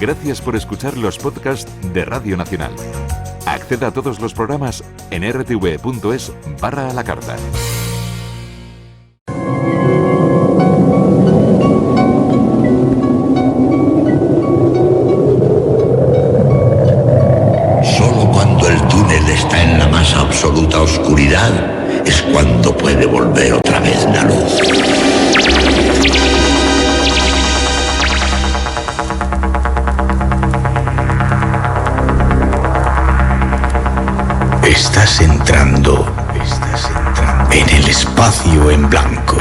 Gracias por escuchar los podcasts de Radio Nacional. Acceda a todos los programas en rtv.es/a la carta. Solo cuando el túnel está en la más absoluta oscuridad es cuando puede volver otra vez la luz. Estás entrando en el espacio en blanco.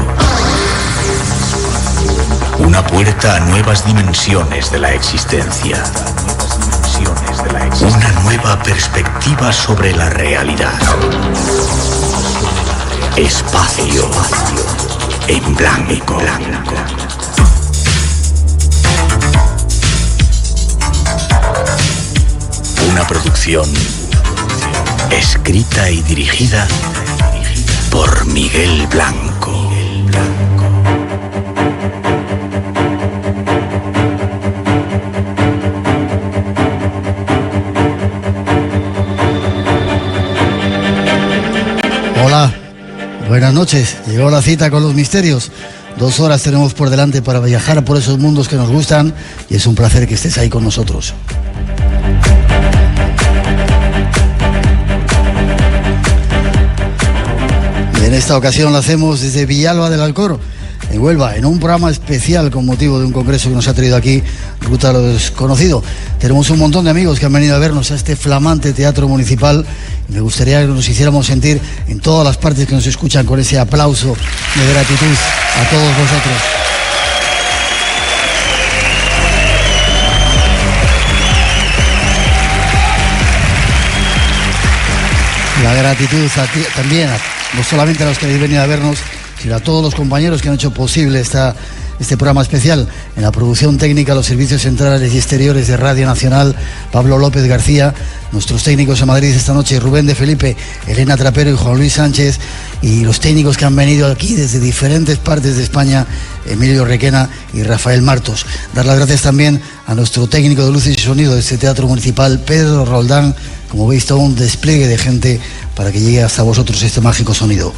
Una puerta a nuevas dimensiones de la existencia. Una nueva perspectiva sobre la realidad. Espacio en blanco. Una producción escrita y dirigida por Miguel Blanco. Hola, buenas noches. Llegó la cita con los misterios. 2 horas tenemos por delante para viajar por esos mundos que nos gustan y es un placer que estés ahí con nosotros. En esta ocasión lo hacemos desde Villalba del Alcor, en Huelva, en un programa especial con motivo de un congreso que nos ha traído aquí, Ruta a lo Desconocido. Tenemos un montón de amigos que han venido a vernos a este flamante teatro municipal y me gustaría que nos hiciéramos sentir en todas las partes que nos escuchan con ese aplauso de gratitud a todos vosotros. La gratitud a ti, también, no solamente a los que habéis venido a vernos, sino a todos los compañeros que han hecho posible este programa especial. En la producción técnica, los servicios centrales y exteriores de Radio Nacional, Pablo López García, nuestros técnicos en Madrid esta noche, Rubén de Felipe, Elena Trapero y Juan Luis Sánchez, y los técnicos que han venido aquí desde diferentes partes de España, Emilio Requena y Rafael Martos. Dar las gracias también a nuestro técnico de luces y sonido de este teatro municipal, Pedro Roldán. Como veis, todo un despliegue de gente para que llegue hasta vosotros este mágico sonido.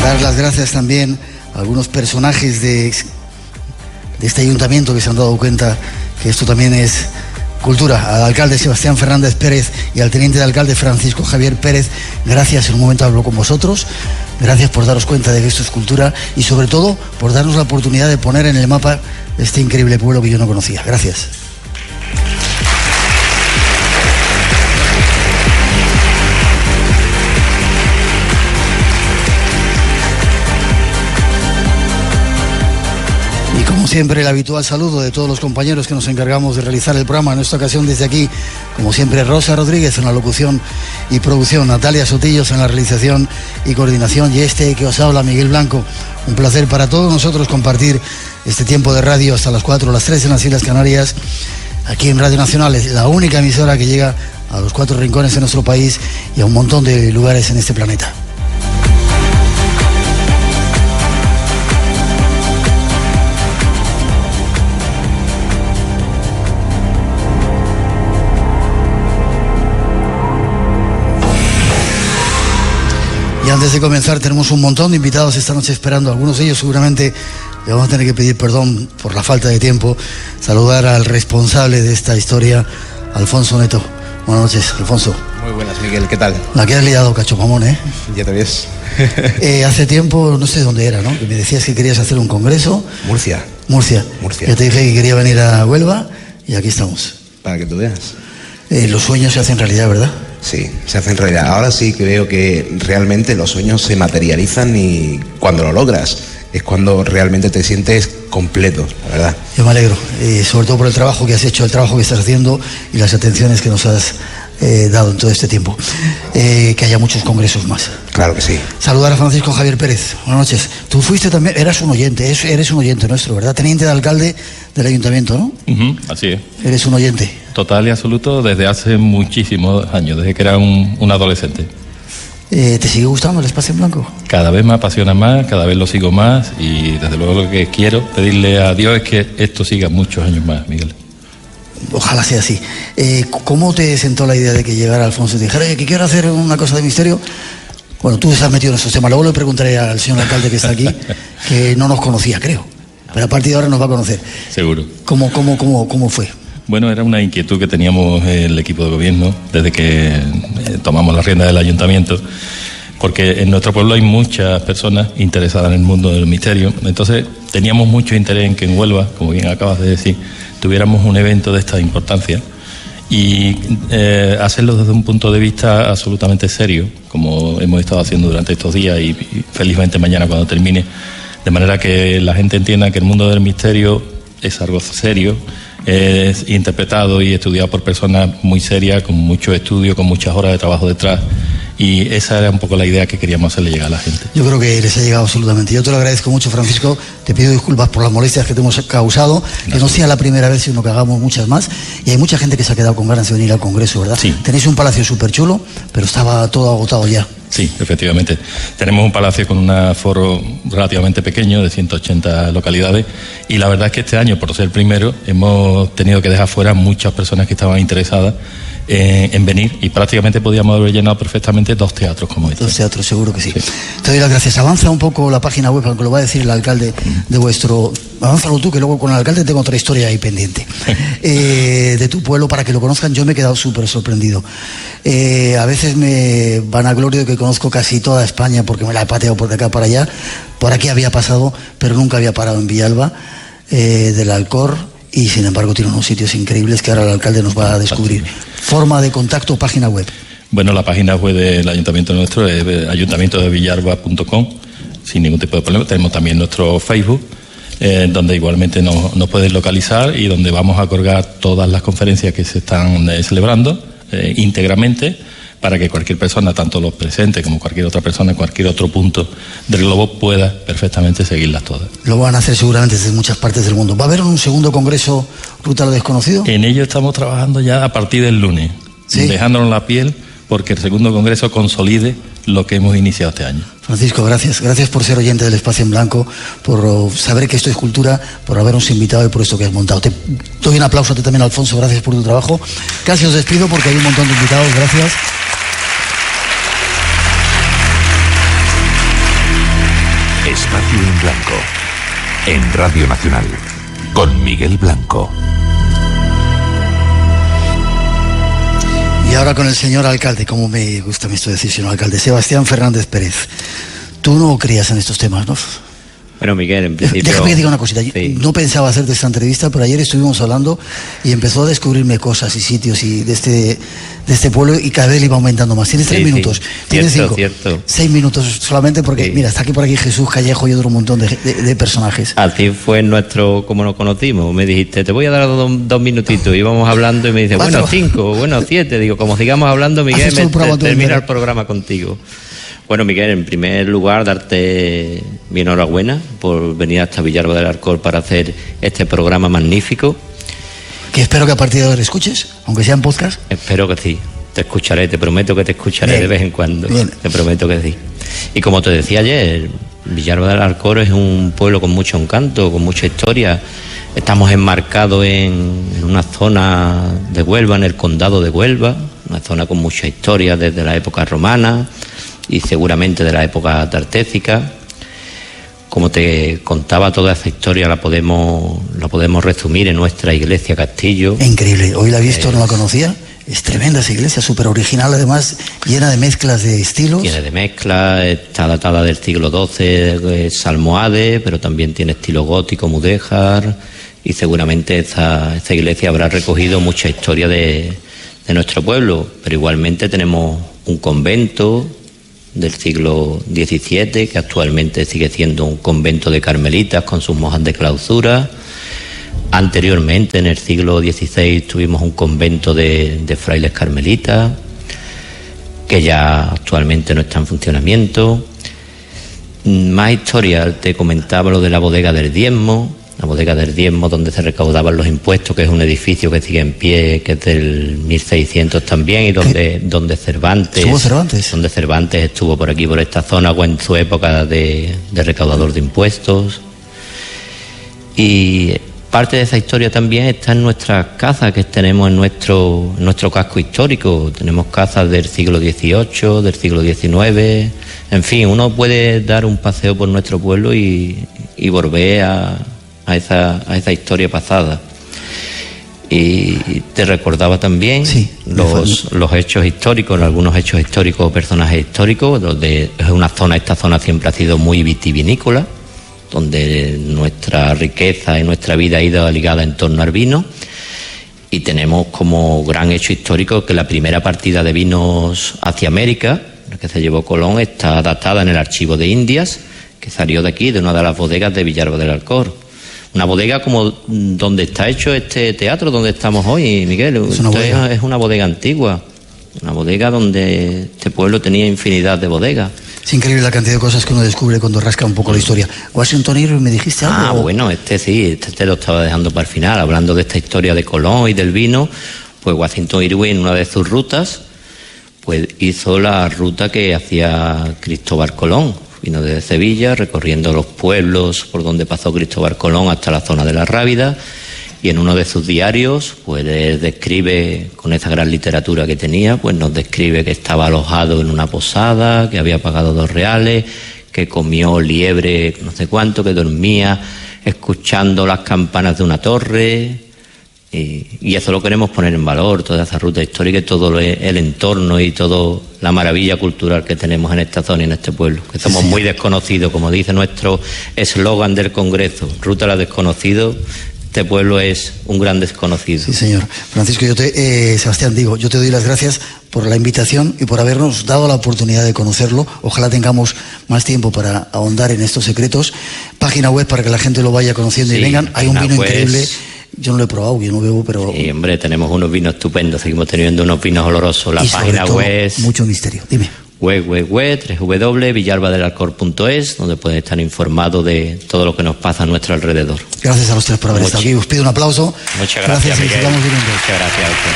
Dar las gracias también a algunos personajes de este ayuntamiento que se han dado cuenta que esto también es cultura. Al alcalde Sebastián Fernández Pérez y al teniente de alcalde Francisco Javier Pérez, gracias, en un momento hablo con vosotros. Gracias por daros cuenta de que esto es cultura y sobre todo por darnos la oportunidad de poner en el mapa este increíble pueblo que yo no conocía. Gracias. Y como siempre, el habitual saludo de todos los compañeros que nos encargamos de realizar el programa, en esta ocasión desde aquí, como siempre, Rosa Rodríguez en la locución y producción, Natalia Sotillos en la realización y coordinación, y este que os habla, Miguel Blanco. Un placer para todos nosotros compartir este tiempo de radio hasta las 4 o las 3 en las Islas Canarias, aquí en Radio Nacional, es la única emisora que llega a los 4 rincones de nuestro país y a un montón de lugares en este planeta. Y antes de comenzar, tenemos un montón de invitados esta noche esperando. Algunos de ellos seguramente le vamos a tener que pedir perdón por la falta de tiempo. Saludar al responsable de esta historia, Alfonso Neto. Buenas noches, Alfonso. Muy buenas, Miguel, ¿qué tal? La que has liado, cachopamón, ¿eh? Ya te ves. Hace tiempo, no sé dónde era, ¿no? Que me decías que querías hacer un congreso. Murcia. Ya te dije que quería venir a Huelva y aquí estamos. Para que tú veas. Los sueños se hacen realidad, ¿verdad? Sí, se hacen realidad. Ahora sí que veo que realmente los sueños se materializan y cuando lo logras es cuando realmente te sientes completo, la verdad. Yo me alegro, sobre todo por el trabajo que has hecho, el trabajo que estás haciendo y las atenciones que nos has dado en todo este tiempo. Que haya muchos congresos más. Claro que sí. Saludar a Francisco Javier Pérez. Buenas noches. Tú fuiste también, eres un oyente nuestro, ¿verdad? Teniente de alcalde del ayuntamiento, ¿no? Así es. Eres un oyente. Total y absoluto desde hace muchísimos años, desde que era un adolescente. ¿Te sigue gustando el espacio en blanco? Cada vez me apasiona más, cada vez lo sigo más y desde luego lo que quiero pedirle a Dios es que esto siga muchos años más, Miguel. Ojalá sea así. ¿Cómo te sentó la idea de que llegara Alfonso y te dijera que quiero hacer una cosa de misterio? Bueno, tú estás metido en estos temas. Luego le preguntaré al señor alcalde que está aquí, que no nos conocía, creo. Pero a partir de ahora nos va a conocer. Seguro. ¿Cómo fue? Bueno, era una inquietud que teníamos el equipo de gobierno desde que tomamos la rienda del ayuntamiento, porque en nuestro pueblo hay muchas personas interesadas en el mundo del misterio. Entonces teníamos mucho interés en que en Huelva, como bien acabas de decir, tuviéramos un evento de esta importancia y hacerlo desde un punto de vista absolutamente serio, como hemos estado haciendo durante estos días y felizmente mañana cuando termine, de manera que la gente entienda que el mundo del misterio es algo serio, es interpretado y estudiado por personas muy serias, con mucho estudio, con muchas horas de trabajo detrás, y esa era un poco la idea que queríamos hacerle llegar a la gente. Yo creo que les ha llegado absolutamente. Yo te lo agradezco mucho, Francisco. Te pido disculpas por las molestias que te hemos causado, que no sea la primera vez, sino que hagamos muchas más. Y hay mucha gente que se ha quedado con ganas de venir al Congreso, ¿verdad? Sí. Tenéis un palacio súper chulo, pero estaba todo agotado ya. Sí, efectivamente. Tenemos un palacio con un aforo relativamente pequeño, de 180 localidades, y la verdad es que este año, por ser primero, hemos tenido que dejar fuera muchas personas que estaban interesadas en venir, y prácticamente podíamos haber llenado perfectamente 2 teatros como este. 2 teatros, seguro que sí. Te doy las gracias. Avanza un poco la página web, aunque lo va a decir el alcalde de vuestro... Avánzalo tú, que luego con el alcalde tengo otra historia ahí pendiente. De tu pueblo, para que lo conozcan. Yo me he quedado súper sorprendido. A veces me vanaglorio de que conozco casi toda España, porque me la he pateado por de acá para allá. Por aquí había pasado, pero nunca había parado en Villalba, del Alcor, y sin embargo tiene unos sitios increíbles que ahora el alcalde nos va a descubrir. Forma de contacto, página web. Bueno, la página web del ayuntamiento nuestro es ayuntamientodevillalba.com, sin ningún tipo de problema. Tenemos también nuestro Facebook, donde igualmente nos puedes localizar y donde vamos a colgar todas las conferencias que se están celebrando íntegramente, para que cualquier persona, tanto los presentes como cualquier otra persona en cualquier otro punto del globo, pueda perfectamente seguirlas todas. Lo van a hacer seguramente desde muchas partes del mundo. ¿Va a haber un segundo congreso Ruta a lo Desconocido? En ello estamos trabajando ya a partir del lunes, ¿sí? Dejándonos la piel porque el segundo congreso consolide lo que hemos iniciado este año. Francisco, gracias. Gracias por ser oyente del Espacio en Blanco, por saber que esto es cultura, por habernos invitado y por esto que has montado. Te doy un aplauso a ti también, Alfonso. Gracias por tu trabajo. Casi os despido porque hay un montón de invitados. Gracias. Espacio en Blanco, en Radio Nacional, con Miguel Blanco. Y ahora con el señor alcalde, como me gusta esto decir, señor alcalde, Sebastián Fernández Pérez. Tú no creías en estos temas, ¿no? Bueno, Miguel, en principio... Déjame que diga una cosita. Sí. No pensaba hacerte esta entrevista, pero ayer estuvimos hablando y empezó a descubrirme cosas y sitios y de este pueblo, y cada vez le iba aumentando más. Tienes 3 minutos. Sí. Tienes Cierto, 5. cierto. 6 minutos solamente porque, Sí. mira, está aquí por aquí Jesús Callejo y otro montón de personajes. Así fue como nos conocimos. Me dijiste, te voy a dar 2 minutitos. Íbamos hablando y me dice, 4. bueno, 5, bueno, 7. Digo, como sigamos hablando, Miguel, Haces todo el programa tú termina entero. el programa contigo. Bueno, Miguel, en primer lugar, darte mi enhorabuena por venir hasta Villalba del Alcor para hacer este programa magnífico. Que espero que a partir de ahora escuches, aunque sea en podcast. Espero que sí. Te escucharé, te prometo que te escucharé Bien. de vez en cuando. Bien. Te prometo que sí. Y como te decía ayer, Villalba del Alcor es un pueblo con mucho encanto, con mucha historia. Estamos enmarcados en una zona de Huelva, en el condado de Huelva, una zona con mucha historia desde la época romana y seguramente de la época tartésica. Como te contaba, toda esa historia la podemos resumir en nuestra iglesia castillo. Increíble. Hoy la he visto, no la conocía. Es tremenda esa iglesia, súper original, además, llena de mezclas de estilos. Tiene de mezcla, está datada del siglo XII, es almohade, pero también tiene estilo gótico, mudéjar, y seguramente esta iglesia habrá recogido mucha historia de nuestro pueblo. Pero igualmente tenemos un convento del siglo XVII, que actualmente sigue siendo un convento de carmelitas con sus monjas de clausura. Anteriormente, en el siglo XVI, tuvimos un convento de frailes carmelitas, que ya actualmente no está en funcionamiento. Más historia, te comentaba lo de la bodega del diezmo. la bodega del diezmo, donde se recaudaban los impuestos, que es un edificio que sigue en pie, que es del 1600 también, y donde Cervantes... ¿Estuvo Cervantes? Donde Cervantes estuvo por aquí, por esta zona, o en su época de recaudador de impuestos. Y parte de esa historia también está en nuestras cazas que tenemos en nuestro casco histórico. Tenemos cazas del siglo XVIII, del siglo XIX... En fin, uno puede dar un paseo por nuestro pueblo y volver a esa historia pasada. Y te recordaba también los hechos históricos, algunos hechos históricos o personajes históricos, donde esta zona siempre ha sido muy vitivinícola, donde nuestra riqueza y nuestra vida ha ido ligada en torno al vino. Y tenemos como gran hecho histórico que la primera partida de vinos hacia América, que se llevó Colón, está datada en el Archivo de Indias, que salió de aquí, de una de las bodegas de Villalba del Alcor. Una bodega como donde está hecho este teatro, donde estamos hoy, Miguel. Es una bodega antigua, una bodega donde este pueblo tenía infinidad de bodegas. Es increíble la cantidad de cosas que uno descubre cuando rasca un poco la historia. Washington Irving, ¿me dijiste algo? Bueno, este lo estaba dejando para el final. Hablando de esta historia de Colón y del vino, pues Washington Irving, en una de sus rutas, pues hizo la ruta que hacía Cristóbal Colón. Vino desde Sevilla, recorriendo los pueblos por donde pasó Cristóbal Colón hasta la zona de la Rábida, y en uno de sus diarios pues describe, con esa gran literatura que tenía, pues nos describe que estaba alojado en una posada, que había pagado 2 reales, que comió liebre no sé cuánto, que dormía escuchando las campanas de una torre. Y eso lo queremos poner en valor, toda esa ruta histórica y todo el entorno y toda la maravilla cultural que tenemos en esta zona y en este pueblo, que somos muy desconocidos, como dice nuestro eslogan del Congreso, Ruta a la Desconocido. Este pueblo es un gran desconocido. Sí, señor. Francisco, Sebastián, yo te doy las gracias por la invitación y por habernos dado la oportunidad de conocerlo. Ojalá tengamos más tiempo para ahondar en estos secretos. Página web para que la gente lo vaya conociendo y vengan. Hay un vino increíble. Yo no lo he probado, yo no bebo, pero... Sí, hombre, tenemos unos vinos estupendos, seguimos teniendo unos vinos olorosos. La página web es... mucho misterio, dime. www.villalbadelalcor.es, donde pueden estar informados de todo lo que nos pasa a nuestro alrededor. Gracias a los tres por haber estado aquí. Os pido un aplauso. Muchas gracias, Miguel. Muchas gracias a usted.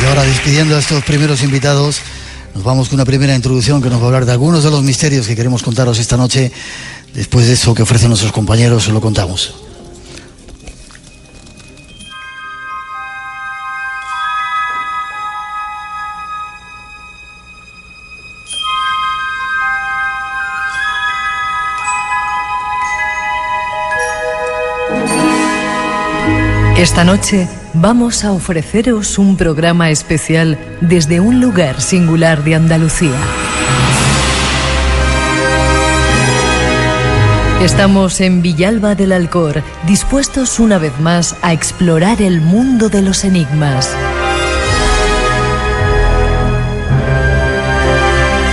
Y ahora, despidiendo a estos primeros invitados, nos vamos con una primera introducción que nos va a hablar de algunos de los misterios que queremos contaros esta noche. Después de eso que ofrecen nuestros compañeros, os lo contamos. Esta noche vamos a ofreceros un programa especial desde un lugar singular de Andalucía. Estamos en Villalba del Alcor, dispuestos una vez más a explorar el mundo de los enigmas.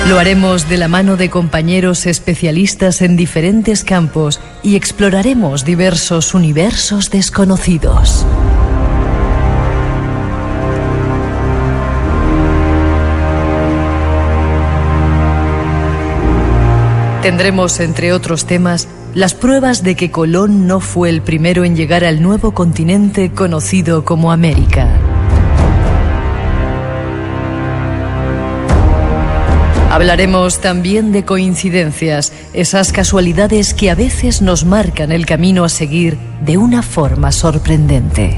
Lo haremos de la mano de compañeros especialistas en diferentes campos y exploraremos diversos universos desconocidos. Tendremos, entre otros temas, las pruebas de que Colón no fue el primero en llegar al nuevo continente conocido como América. Hablaremos también de coincidencias, esas casualidades que a veces nos marcan el camino a seguir de una forma sorprendente.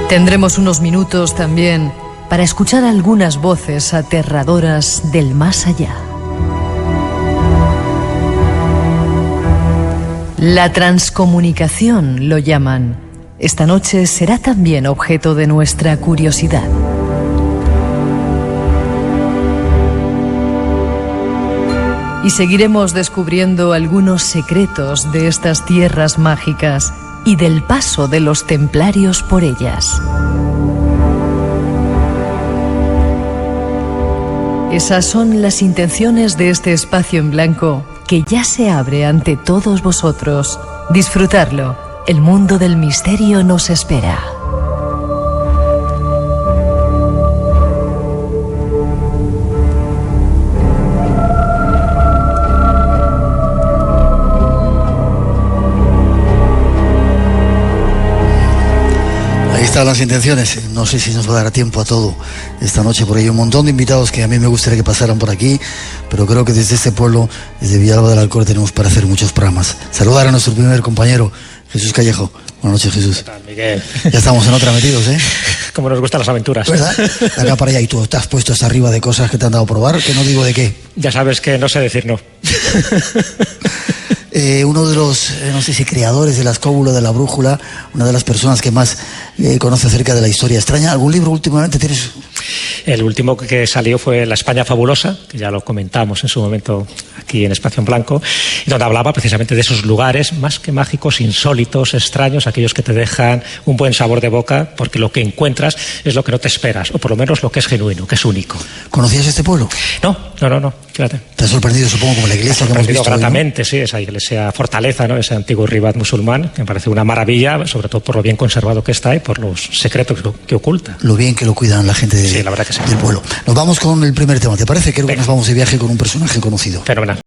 Tendremos unos minutos también para escuchar algunas voces aterradoras del más allá. La transcomunicación lo llaman. Esta noche será también objeto de nuestra curiosidad. Y seguiremos descubriendo algunos secretos de estas tierras mágicas y del paso de los templarios por ellas. Esas son las intenciones de este espacio en blanco que ya se abre ante todos vosotros. Disfrutarlo. El mundo del misterio nos espera. Ahí están las intenciones. No sé si nos va a dar tiempo a todo esta noche, porque hay un montón de invitados que a mí me gustaría que pasaran por aquí, pero creo que desde este pueblo, desde Villalba del Alcor, tenemos para hacer muchos programas. Saludar a nuestro primer compañero, Jesús Callejo. Buenas noches, Jesús. ¿Qué tal, Miguel? Ya estamos en otra metidos, ¿eh? Como nos gustan las aventuras. ¿Verdad? De acá para allá, y tú te has puesto hasta arriba de cosas que te han dado a probar, que no digo de qué. Ya sabes que no sé decir no. Uno de los, no sé si creadores de la escóbula, de la brújula, una de las personas que más conoce acerca de la historia extraña. ¿Algún libro últimamente tienes? El último que salió fue La España Fabulosa, que ya lo comentamos en su momento aquí en Espacio en Blanco, y donde hablaba precisamente de esos lugares más que mágicos, insólitos, extraños, aquellos que te dejan un buen sabor de boca, porque lo que encuentras es lo que no te esperas, o por lo menos lo que es genuino, que es único. ¿Conocías este pueblo? No, fíjate. Te ha sorprendido, supongo, como la iglesia que hemos visto gratamente, hoy, ¿no? Sí, esa iglesia fortaleza, ¿no? Ese antiguo ribat musulmán, que me parece una maravilla, sobre todo por lo bien conservado que está y por los secretos que oculta. Lo bien que lo cuidan la gente Sí, la verdad que sí. del pueblo. Nos vamos con el primer tema, ¿te parece? Creo que nos vamos de viaje con un personaje conocido. Fenomenal.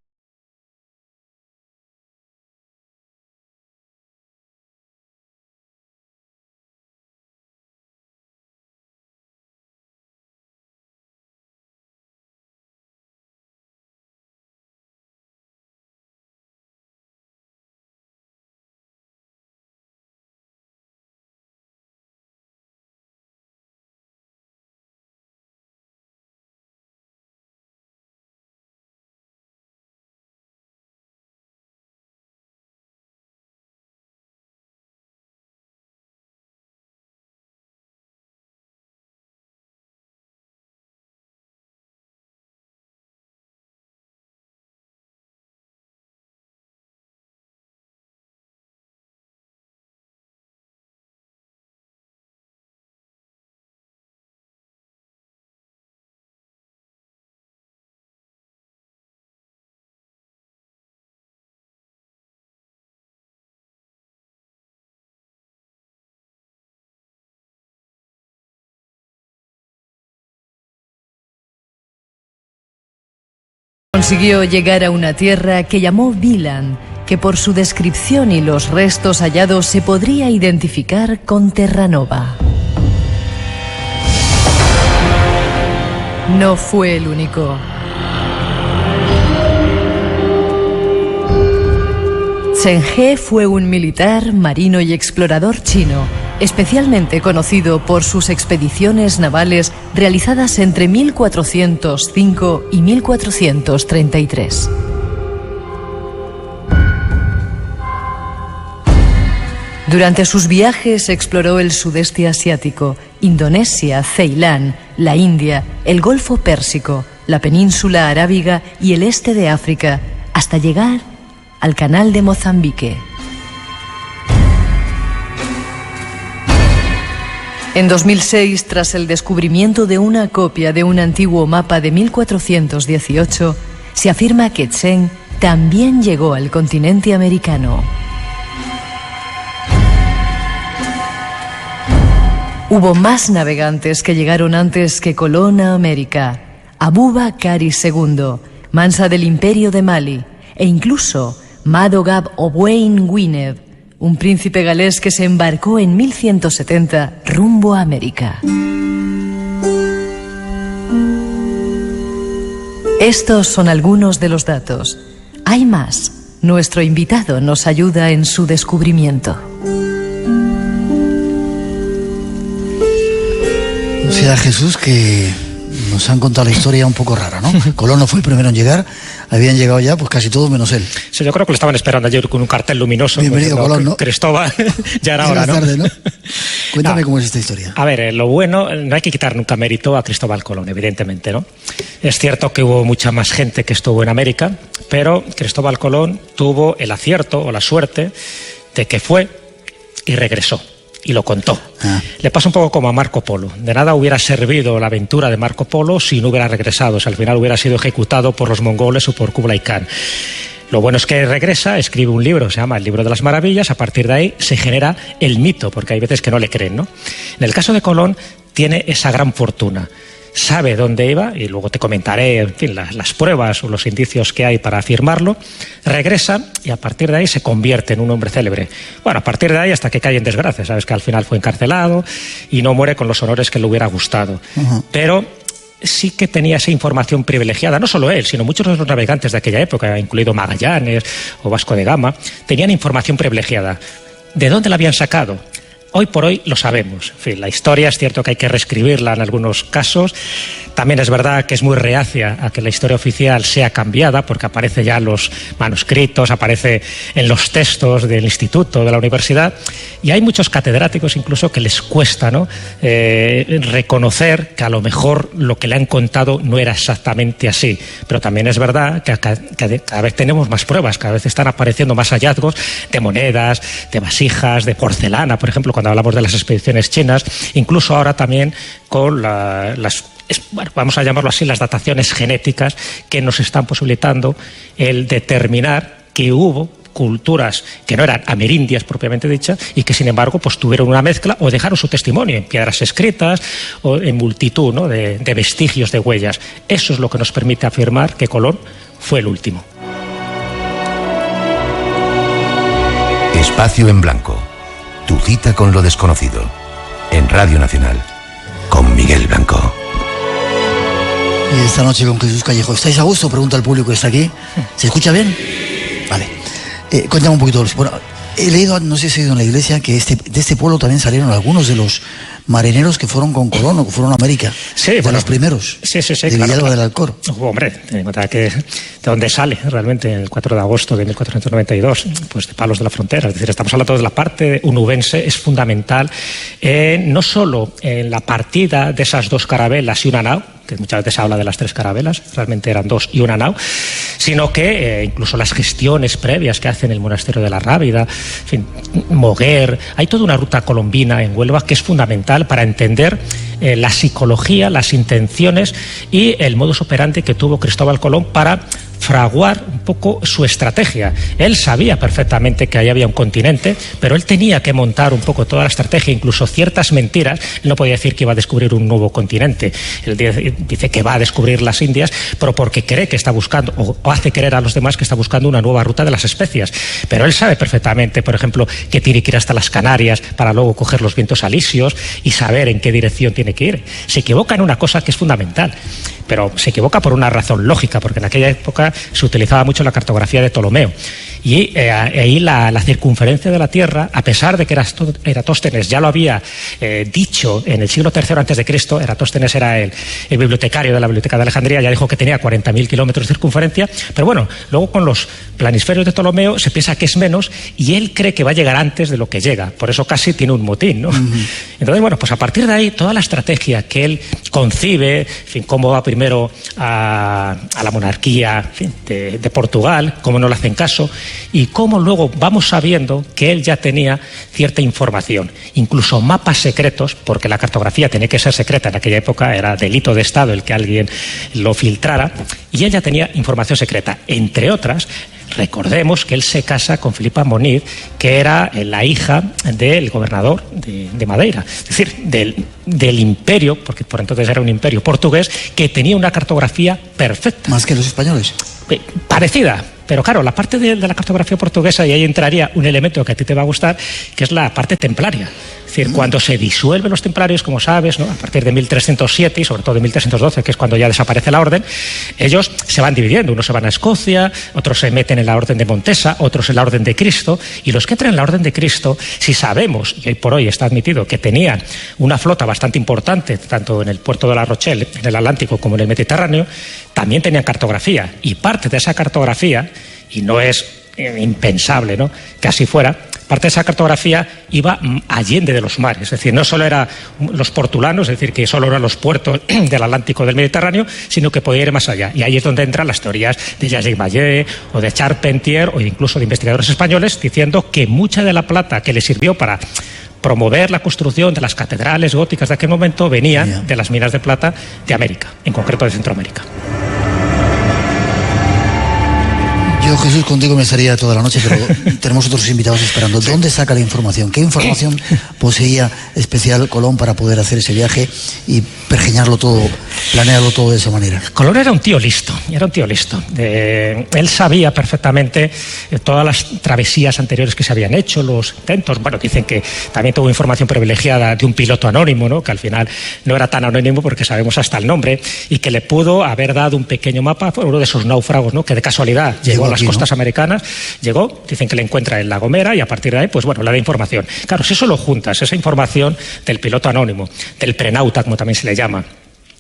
Consiguió llegar a una tierra que llamó Vilan, que por su descripción y los restos hallados se podría identificar con Terranova. No fue el único. Chen He fue un militar, marino y explorador chino, especialmente conocido por sus expediciones navales realizadas entre 1405 y 1433. Durante sus viajes exploró el sudeste asiático, Indonesia, Ceilán, la India, el Golfo Pérsico, la península arábiga y el este de África, hasta llegar al Canal de Mozambique. En 2006, tras el descubrimiento de una copia de un antiguo mapa de 1418, se afirma que Chen también llegó al continente americano. Hubo más navegantes que llegaron antes que Colón a América: Abubakar II, Mansa del Imperio de Mali, e incluso Madogab Owain Gwynedd, un príncipe galés que se embarcó en 1170 rumbo a América. Estos son algunos de los datos. Hay más. Nuestro invitado nos ayuda en su descubrimiento. O sea, Jesús, que nos han contado la historia un poco rara, ¿no? Colón no fue el primero en llegar, habían llegado ya pues casi todos menos él. Sí, yo creo que lo estaban esperando ayer con un cartel luminoso. Bienvenido, Colón, ¿no? Cristóbal, ya era hora, ¿no? Tarde, ¿no? Cuéntame cómo es esta historia. A ver, lo bueno, no hay que quitar nunca mérito a Cristóbal Colón, evidentemente, ¿no? Es cierto que hubo mucha más gente que estuvo en América, pero Cristóbal Colón tuvo el acierto o la suerte de que fue y regresó. Y lo contó. Le pasa un poco como a Marco Polo. De nada hubiera servido la aventura de Marco Polo si no hubiera regresado, si al final hubiera sido ejecutado por los mongoles o por Kublai Khan. Lo bueno es que regresa, escribe un libro, se llama El Libro de las Maravillas. A partir de ahí se genera el mito, porque hay veces que no le creen, ¿no? En el caso de Colón tiene esa gran fortuna. Sabe dónde iba, y luego te comentaré, en fin, las pruebas o los indicios que hay para afirmarlo. Regresa y a partir de ahí se convierte en un hombre célebre. Bueno, a partir de ahí hasta que cae en desgracia. Sabes que al final fue encarcelado y no muere con los honores que le hubiera gustado. Pero sí que tenía esa información privilegiada, no solo él, sino muchos de los navegantes de aquella época, incluido Magallanes o Vasco de Gama, tenían información privilegiada. ¿De dónde la habían sacado? Hoy por hoy lo sabemos. En fin, la historia es cierto que hay que reescribirla en algunos casos. También es verdad que es muy reacia a que la historia oficial sea cambiada, porque aparece ya en los manuscritos, aparece en los textos del instituto, de la universidad, y hay muchos catedráticos incluso que les cuesta, ¿no?, reconocer que a lo mejor lo que le han contado no era exactamente así. Pero también es verdad que cada vez tenemos más pruebas, cada vez están apareciendo más hallazgos de monedas, de vasijas, de porcelana, por ejemplo, cuando hablamos de las expediciones chinas, incluso ahora también con bueno, vamos a llamarlo así, las dataciones genéticas que nos están posibilitando el determinar que hubo culturas que no eran amerindias propiamente dichas y que sin embargo pues tuvieron una mezcla o dejaron su testimonio en piedras escritas o en multitud, ¿no?, de vestigios, de huellas. Eso es lo que nos permite afirmar que Colón fue el último. Espacio en Blanco. Tu cita con lo desconocido. En Radio Nacional. Con Miguel Blanco. Y esta noche con Jesús Callejo. ¿Estáis a gusto? Pregunta al público que está aquí. ¿Se escucha bien? Vale. Cuéntame un poquito. Bueno, he leído, no sé si he ido en la iglesia, que de este pueblo también salieron algunos de los marineros que fueron con Colón o que fueron a América. Sí, de los primeros. Sí, de Villalba del Alcor. Hombre, ten en cuenta que de dónde sale realmente el 4 de agosto de 1492, pues de Palos de la Frontera. Es decir, estamos hablando de la parte unubense, es fundamental, no solo en la partida de esas dos carabelas y una nao, que muchas veces se habla de las tres carabelas, realmente eran dos y una nao, sino que incluso las gestiones previas que hacen el monasterio de la Rábida, en fin, Moguer, hay toda una ruta colombina en Huelva que es fundamental para entender la psicología, las intenciones y el modus operandi que tuvo Cristóbal Colón para fraguar un poco su estrategia. Él sabía perfectamente que ahí había un continente, pero él tenía que montar un poco toda la estrategia, incluso ciertas mentiras. Él no podía decir que iba a descubrir un nuevo continente. Él dice que va a descubrir las Indias, pero porque cree que está buscando, o hace creer a los demás que está buscando una nueva ruta de las especias. Pero él sabe perfectamente, por ejemplo, que tiene que ir hasta las Canarias para luego coger los vientos alisios y saber en qué dirección tiene que ir. Se equivoca en una cosa que es fundamental, pero se equivoca por una razón lógica, porque en aquella época se utilizaba mucho la cartografía de Ptolomeo. Y ahí la circunferencia de la Tierra, a pesar de que Eratóstenes ya lo había dicho en el siglo III a.C., Eratóstenes era el bibliotecario de la Biblioteca de Alejandría, ya dijo que tenía 40.000 kilómetros de circunferencia, pero bueno, luego con los planisferios de Ptolomeo se piensa que es menos y él cree que va a llegar antes de lo que llega, por eso casi tiene un motín, ¿no? Entonces, bueno, pues a partir de ahí, toda la estrategia que él concibe, en fin, cómo va primero a la monarquía, en fin, de Portugal, cómo no le hacen caso, y cómo luego vamos sabiendo que él ya tenía cierta información, incluso mapas secretos, porque la cartografía tenía que ser secreta en aquella época, era delito de Estado el que alguien lo filtrara, y él ya tenía información secreta, entre otras. Recordemos que él se casa con Filipa Moniz, que era la hija del gobernador de Madeira, es decir, del imperio, porque por entonces era un imperio portugués, que tenía una cartografía perfecta. ¿Más que los españoles? Parecida. Pero claro, la parte de la cartografía portuguesa, y ahí entraría un elemento que a ti te va a gustar, que es la parte templaria. Es decir, cuando se disuelven los templarios, como sabes, ¿no?, a partir de 1307 y sobre todo de 1312, que es cuando ya desaparece la orden, ellos se van dividiendo. Unos se van a Escocia, otros se meten en la orden de Montesa, otros en la orden de Cristo. Y los que entran en la orden de Cristo, si sabemos, y hoy por hoy está admitido, que tenían una flota bastante importante, tanto en el puerto de La Rochelle, en el Atlántico, como en el Mediterráneo, también tenían cartografía. Y parte de esa cartografía, y no es impensable, ¿no?, que así fuera, parte de esa cartografía iba allende de los mares, es decir, no solo eran los portulanos, es decir, que solo eran los puertos del Atlántico, del Mediterráneo, sino que podía ir más allá. Y ahí es donde entran las teorías de Jacques Vallée o de Charpentier o incluso de investigadores españoles diciendo que mucha de la plata que le sirvió para promover la construcción de las catedrales góticas de aquel momento venían de las minas de plata de América, en concreto de Centroamérica. Yo, Jesús, contigo me estaría toda la noche, pero tenemos otros invitados esperando. ¿Dónde saca la información? ¿Qué información poseía especial Colón para poder hacer ese viaje y pergeñarlo todo, planearlo todo de esa manera? Colón era un tío listo, él sabía perfectamente todas las travesías anteriores que se habían hecho, los intentos. Bueno, dicen que también tuvo información privilegiada de un piloto anónimo, ¿no? Que al final no era tan anónimo porque sabemos hasta el nombre, y que le pudo haber dado un pequeño mapa. Fue uno de esos náufragos, ¿no? Que de casualidad llegó a las costas americanas, llegó, dicen que le encuentra en La Gomera, y a partir de ahí, pues bueno, le da información. Claro, si eso lo juntas, esa información del piloto anónimo, del prenauta, como también se le llama,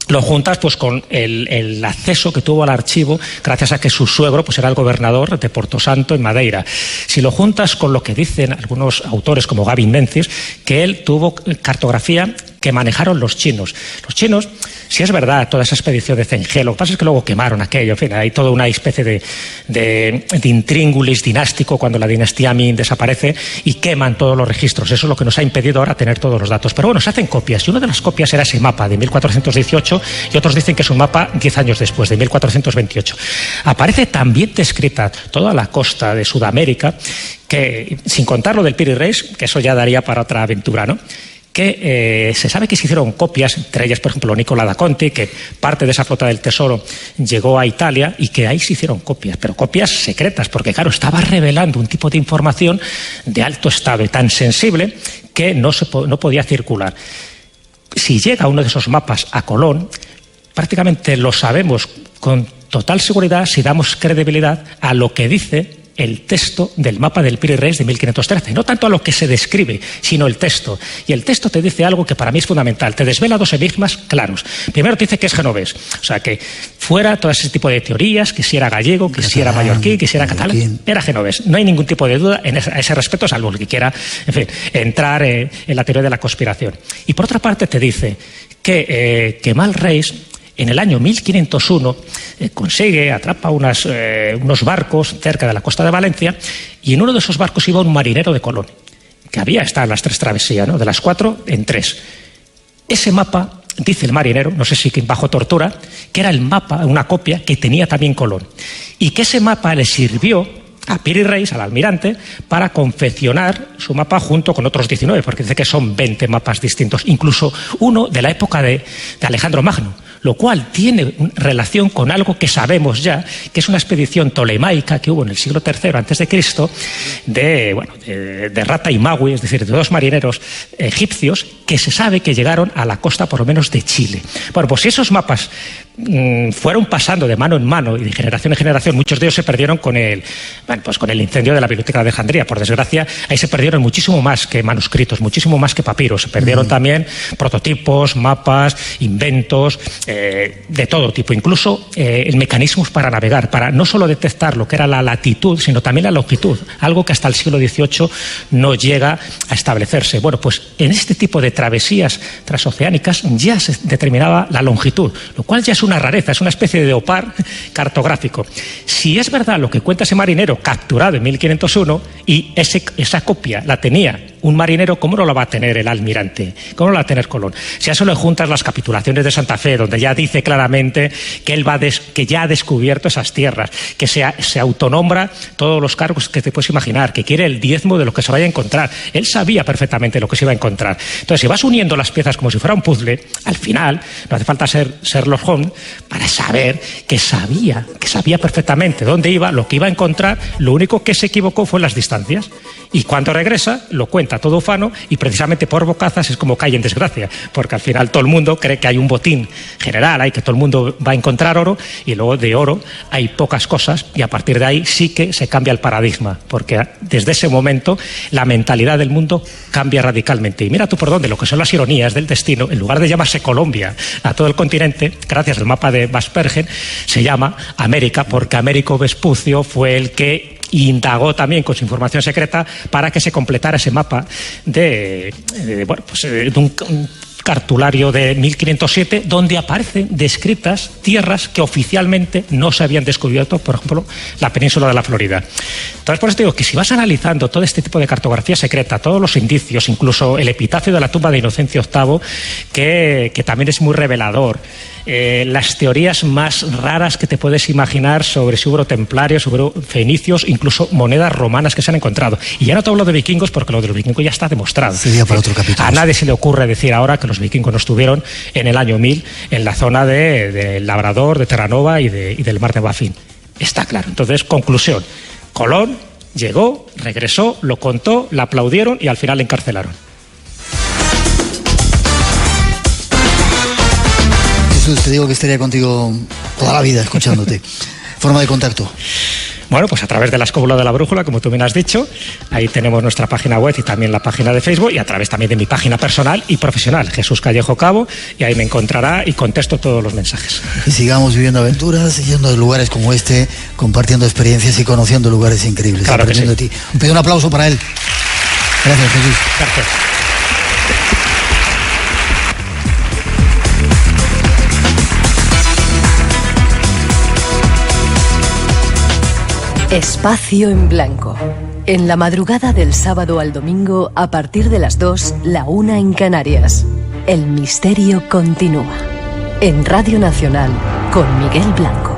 lo juntas pues con el acceso que tuvo al archivo gracias a que su suegro pues era el gobernador de Porto Santo en Madeira. Si lo juntas con lo que dicen algunos autores como Gavin Menzies, que él tuvo cartografía que manejaron los chinos. Los chinos, si es verdad, toda esa expedición de Zheng He, lo que pasa es que luego quemaron aquello, en fin, hay toda una especie de intríngulis dinástico cuando la dinastía Ming desaparece y queman todos los registros. Eso es lo que nos ha impedido ahora tener todos los datos. Pero bueno, se hacen copias, y una de las copias era ese mapa de 1418, y otros dicen que es un mapa 10 años después, de 1428. Aparece también descrita toda la costa de Sudamérica, que sin contar lo del Piri Reis, que eso ya daría para otra aventura, ¿no? Que se sabe que se hicieron copias, entre ellas, por ejemplo, Nicola da Conti, que parte de esa flota del Tesoro llegó a Italia, y que ahí se hicieron copias, pero copias secretas, porque claro, estaba revelando un tipo de información de alto estado y tan sensible que no podía circular. Si llega uno de esos mapas a Colón, prácticamente lo sabemos con total seguridad si damos credibilidad a lo que dice el texto del mapa del Piri Reis de 1513, no tanto a lo que se describe, sino el texto. Y el texto te dice algo que para mí es fundamental, te desvela dos enigmas claros. Primero te dice que es genovés, o sea, que fuera todo ese tipo de teorías, que si era gallego, que si era mallorquín, que si era catalán, era genovés. No hay ningún tipo de duda a ese respecto, salvo el que quiera, en fin, entrar en la teoría de la conspiración. Y por otra parte te dice que Kemal Reis, en el año 1501, atrapa unos barcos cerca de la costa de Valencia, y en uno de esos barcos iba un marinero de Colón, que había estado en las 3 travesías, ¿no? De las 4 en 3. Ese mapa, dice el marinero, no sé si bajo tortura, que era el mapa, una copia que tenía también Colón, y que ese mapa le sirvió a Piri Reis, al almirante, para confeccionar su mapa junto con otros 19, porque dice que son 20 mapas distintos, incluso uno de la época de Alejandro Magno, lo cual tiene relación con algo que sabemos ya, que es una expedición tolemaica que hubo en el siglo III a.C. de Rata y Maui, es decir, de 2 marineros egipcios que se sabe que llegaron a la costa por lo menos de Chile. Bueno, pues si esos mapas fueron pasando de mano en mano y de generación en generación, muchos de ellos se perdieron con el incendio de la Biblioteca de Alejandría. Por desgracia, ahí se perdieron muchísimo más que manuscritos, muchísimo más que papiros. Se perdieron también prototipos, mapas, inventos, de todo tipo, incluso mecanismos para navegar, para no solo detectar lo que era la latitud, sino también la longitud, algo que hasta el siglo XVIII no llega a establecerse. Bueno, pues en este tipo de travesías transoceánicas ya se determinaba la longitud, lo cual ya es una rareza, es una especie de opar cartográfico. Si es verdad lo que cuenta ese marinero capturado en 1501 y esa copia la tenía un marinero, ¿cómo no la va a tener el almirante? ¿Cómo no la va a tener Colón? Si a eso le juntas las capitulaciones de Santa Fe, donde ya dice claramente que él que ya ha descubierto esas tierras, que se autonombra todos los cargos que te puedes imaginar, que quiere el diezmo de lo que se vaya a encontrar. Él sabía perfectamente lo que se iba a encontrar. Entonces, si vas uniendo las piezas como si fuera un puzzle, al final no hace falta ser Sherlock Holmes para saber que sabía perfectamente dónde iba, lo que iba a encontrar. Lo único que se equivocó fue en las distancias. Y cuando regresa, lo cuenta todo ufano, y precisamente por bocazas es como cae en desgracia, porque al final todo el mundo cree que hay un botín general, hay que todo el mundo va a encontrar oro, y luego de oro hay pocas cosas, y a partir de ahí sí que se cambia el paradigma, porque desde ese momento la mentalidad del mundo cambia radicalmente. Y mira tú por dónde, lo que son las ironías del destino, en lugar de llamarse Colombia a todo el continente, gracias al mapa de Vaspergen, se llama América, porque Américo Vespucio fue el que indagó también con su información secreta para que se completara ese mapa de un cartulario de 1507, donde aparecen descritas tierras que oficialmente no se habían descubierto, por ejemplo, la península de la Florida. Entonces, por eso digo que si vas analizando todo este tipo de cartografía secreta, todos los indicios, incluso el epitafio de la tumba de Inocencio VIII, que también es muy revelador, las teorías más raras que te puedes imaginar sobre si hubo templarios, sobre fenicios, incluso monedas romanas que se han encontrado. Y ya no te hablo de vikingos, porque lo de los vikingos ya está demostrado. Sería para otro capítulo. A nadie se le ocurre decir ahora que los vikingos no estuvieron en el año 1000 en la zona de Labrador, de Terranova y del mar de Baffin. Está claro. Entonces, conclusión. Colón llegó, regresó, lo contó, le aplaudieron y al final le encarcelaron. Jesús, te digo que estaría contigo toda la vida escuchándote. Forma de contacto. Bueno, pues a través de la escóbula de la brújula, como tú bien has dicho, ahí tenemos nuestra página web y también la página de Facebook, y a través también de mi página personal y profesional, Jesús Callejo Cabo, y ahí me encontrará y contesto todos los mensajes. Y sigamos viviendo aventuras, yendo a lugares como este, compartiendo experiencias y conociendo lugares increíbles. Claro que sí. De ti. Pido un aplauso para él. Gracias, Jesús. Gracias. Espacio en Blanco. En la madrugada del sábado al domingo, a partir de las 2, la 1 en Canarias. El misterio continúa. En Radio Nacional, con Miguel Blanco.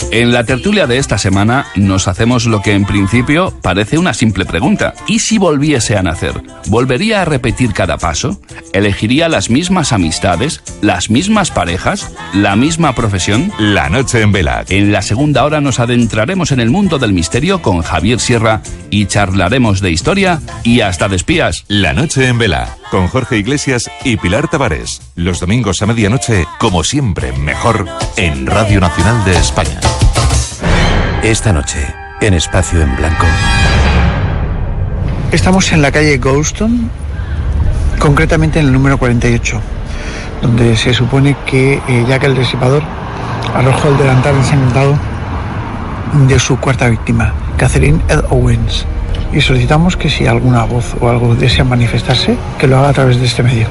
En la tertulia de esta semana nos hacemos lo que en principio parece una simple pregunta. ¿Y si volviese a nacer? ¿Volvería a repetir cada paso? ¿Elegiría las mismas amistades? ¿Las mismas parejas? ¿La misma profesión? La noche en vela. En la segunda hora nos adentraremos en el mundo del misterio con Javier Sierra y charlaremos de historia y hasta de espías. La noche en vela, con Jorge Iglesias y Pilar Tavares. Los domingos a medianoche, como siempre, mejor en Radio Nacional de España. Esta noche, en Espacio en Blanco. Estamos en la calle Goulston, concretamente en el número 48, donde se supone que Jack el Destripador arrojó el delantal ensangrentado de su cuarta víctima, Catherine Ed Owens. Y solicitamos que si alguna voz o algo desea manifestarse, que lo haga a través de este medio.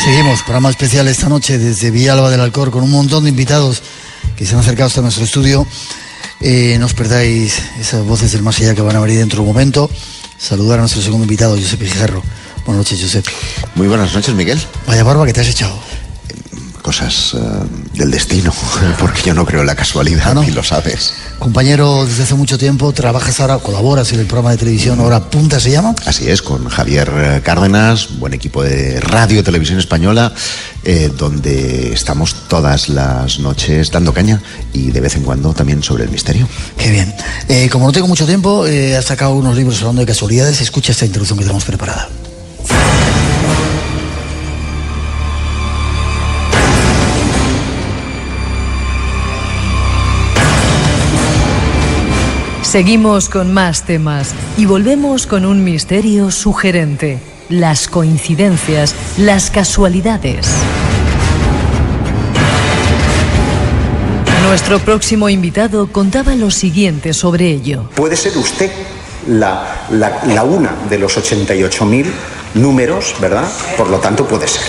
Seguimos, programa especial esta noche desde Villalba del Alcor con un montón de invitados que se han acercado hasta nuestro estudio. No os perdáis esas voces del más allá que van a venir dentro de un momento. Saludar a nuestro segundo invitado, Josep Pizarro. Buenas noches, Josep. Muy buenas noches, Miguel. Vaya barba que te has echado. Cosas del destino, porque yo no creo en la casualidad, y lo sabes. Compañero desde hace mucho tiempo, trabajas ahora, colaboras en el programa de televisión Hora Punta, ¿se llama? Así es, con Javier Cárdenas, buen equipo de Radio Televisión Española, donde estamos todas las noches dando caña y de vez en cuando también sobre el misterio. Qué bien. Como no tengo mucho tiempo, has sacado unos libros hablando de casualidades. Escucha esta introducción que tenemos preparada. Seguimos con más temas y volvemos con un misterio sugerente: las coincidencias, las casualidades. Nuestro próximo invitado contaba lo siguiente sobre ello. Puede ser usted la una de los 88.000 números, ¿verdad? Por lo tanto, puede ser.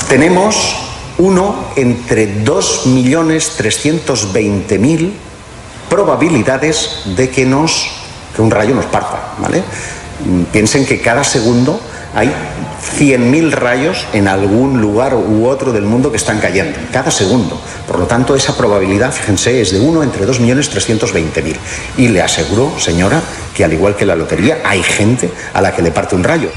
Tenemos uno entre 2.320.000 probabilidades de que un rayo nos parta, ¿vale? Piensen que cada segundo hay 100.000 rayos en algún lugar u otro del mundo que están cayendo, cada segundo. Por lo tanto, esa probabilidad, fíjense, es de 1 entre 2.320.000. Y le aseguro, señora, que al igual que la lotería, hay gente a la que le parte un rayo.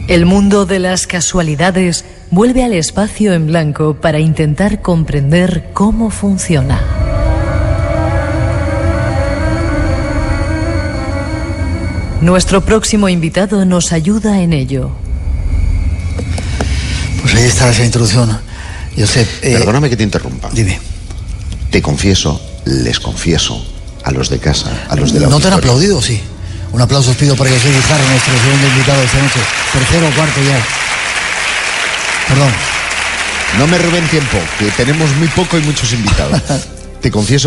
El mundo de las casualidades vuelve al Espacio en Blanco para intentar comprender cómo funciona. Nuestro próximo invitado nos ayuda en ello. Pues ahí está esa introducción, Josep. Perdóname que te interrumpa. Dime. Te confieso, les confieso, a los de casa, a los de la ¿No te han auditorio. aplaudido? Sí. Un aplauso os pido para José Guijarro, nuestro segundo invitado esta noche. Tercero o cuarto ya. Perdón. No me roben tiempo, que tenemos muy poco y muchos invitados.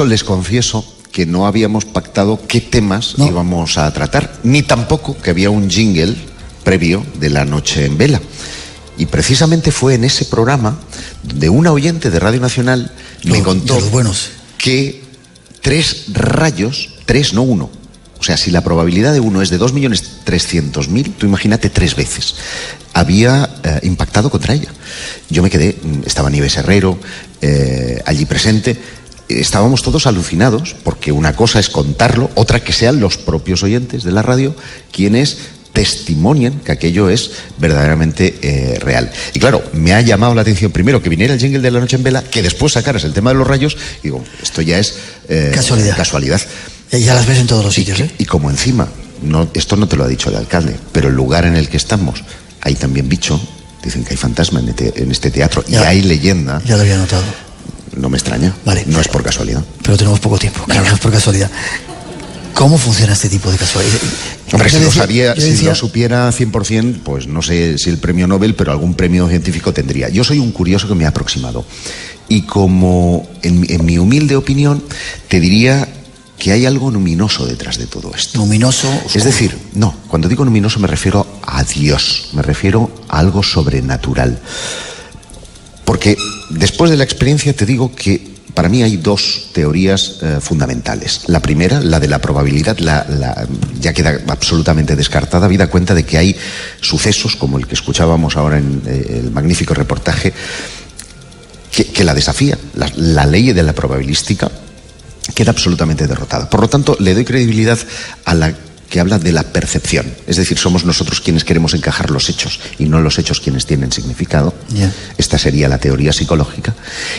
Les confieso que no habíamos pactado qué temas íbamos a tratar, ni tampoco que había un jingle previo de La Noche en Vela. Y precisamente fue en ese programa donde una oyente de Radio Nacional me contó que 3 rayos, 3 no 1, o sea, si la probabilidad de 1 es de 2.300.000, tú imagínate 3 veces, había impactado contra ella. Yo me quedé, estaba Nieves Herrero allí presente, estábamos todos alucinados, porque una cosa es contarlo, otra que sean los propios oyentes de la radio quienes testimonian que aquello es verdaderamente real. Y claro, me ha llamado la atención primero que viniera el jingle de La Noche en Vela, que después sacaras el tema de los rayos, y digo, esto ya es casualidad. Ya las ves en todos los sitios, ¿eh? Y como encima, esto no te lo ha dicho el alcalde, pero el lugar en el que estamos, hay también bicho, dicen que hay fantasma en este teatro, y hay leyenda. Ya lo había notado. No me extraña, no es por casualidad. Pero tenemos poco tiempo, claro, no es por casualidad. ¿Cómo funciona este tipo de casualidad? Hombre, si lo supiera 100%, pues no sé si el premio Nobel, pero algún premio científico tendría. Yo soy un curioso que me ha aproximado. Y como, en mi humilde opinión, te diría que hay algo luminoso detrás de todo esto. ¿Luminoso? Oscuro. Es decir, no, cuando digo luminoso me refiero a Dios, me refiero a algo sobrenatural. Porque después de la experiencia te digo que para mí hay 2 teorías fundamentales. La primera, la de la probabilidad, ya queda absolutamente descartada, habida cuenta de que hay sucesos, como el que escuchábamos ahora en el magnífico reportaje, que la desafían. La ley de la probabilística queda absolutamente derrotada. Por lo tanto, le doy credibilidad a la que habla de la percepción. Es decir, somos nosotros quienes queremos encajar los hechos y no los hechos quienes tienen significado. Esta sería la teoría psicológica.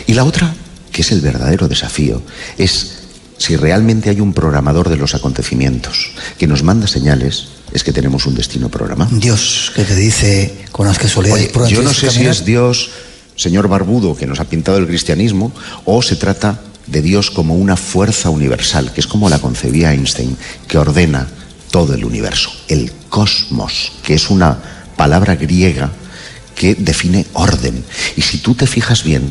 Y la otra, que es el verdadero desafío, es si realmente hay un programador de los acontecimientos que nos manda señales, es que tenemos un destino programado. Dios, que te dice con las casualidades. Oye, yo no sé si es Dios, señor barbudo, que nos ha pintado el cristianismo, o se trata de Dios como una fuerza universal, que es como la concebía Einstein, que ordena todo el universo. El cosmos, que es una palabra griega que define orden. Y si tú te fijas bien,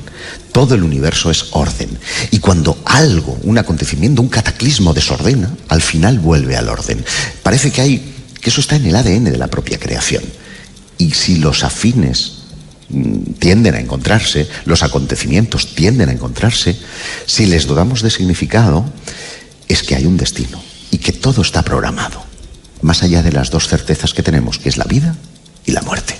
todo el universo es orden. Y cuando algo, un acontecimiento, un cataclismo desordena, al final vuelve al orden. Parece que eso está en el ADN de la propia creación. Y si los afines tienden a encontrarse, los acontecimientos tienden a encontrarse, si les dudamos de significado, es que hay un destino y que todo está programado, más allá de las 2 certezas que tenemos, que es la vida y la muerte.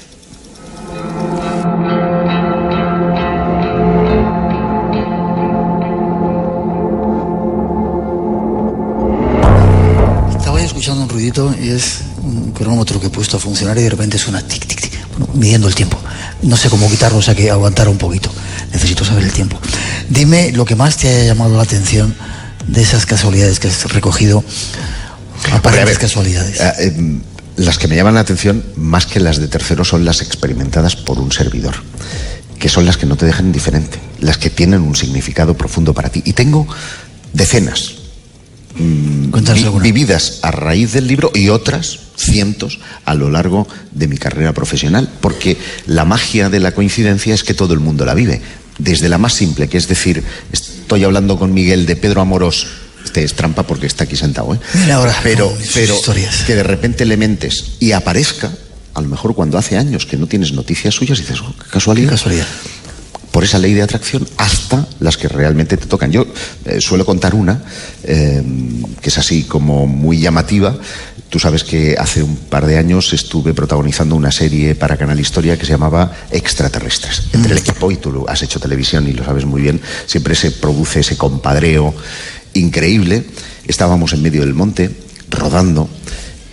Estaba escuchando un ruidito y es un cronómetro que he puesto a funcionar y de repente suena tic, tic, tic, bueno, midiendo el tiempo. No sé cómo quitarlo, o sea que aguantar un poquito. Necesito saber el tiempo. Dime lo que más te haya llamado la atención de esas casualidades que has recogido. Aparentes casualidades. Las que me llaman la atención, más que las de terceros, son las experimentadas por un servidor, que son las que no te dejan indiferente, las que tienen un significado profundo para ti. Y tengo decenas vividas a raíz del libro y otras cientos a lo largo de mi carrera profesional, porque la magia de la coincidencia es que todo el mundo la vive, desde la más simple, que es decir, estoy hablando con Miguel de Pedro Amorós. Este es trampa porque está aquí sentado, ¿eh? Mira ahora, pero que de repente le mentes y aparezca, a lo mejor cuando hace años que no tienes noticias suyas, y dices, oh, qué casualidad. Qué casualidad. Por esa ley de atracción, hasta las que realmente te tocan. Yo suelo contar una que es así como muy llamativa. Tú sabes que hace un par de años estuve protagonizando una serie para Canal Historia que se llamaba Extraterrestres. Entre el equipo, y tú has hecho televisión y lo sabes muy bien, siempre se produce ese compadreo increíble. Estábamos en medio del monte, rodando,